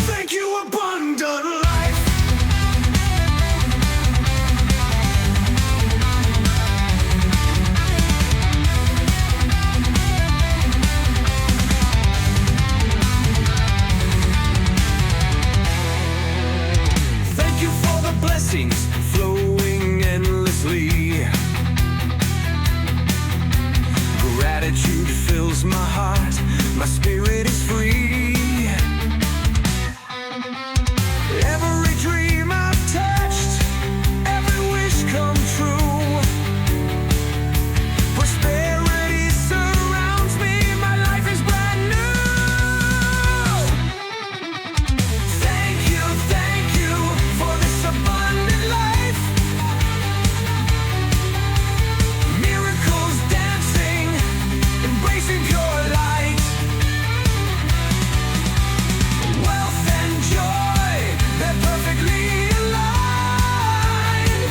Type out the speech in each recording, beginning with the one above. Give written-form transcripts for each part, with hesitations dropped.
Thank you, abundant life. Thank you for the blessings flowing endlessly. Gratitude fills my heart, my spirit is free. Every dream I've touched, every wish come true. Prosperity surrounds me, my life is brand new. Thank you for this abundant life. Miracles dancing, embracing pure light. Wealth and joy, they're perfectly aligned.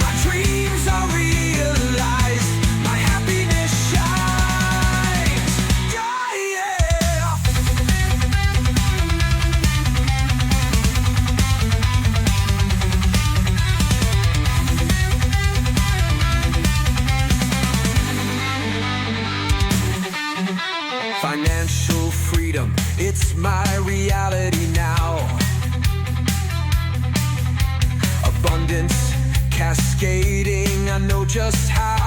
My dreams are realized, my happiness shines. Yeah. Financial freedom, it's my reality now. Abundance cascading, I know just how.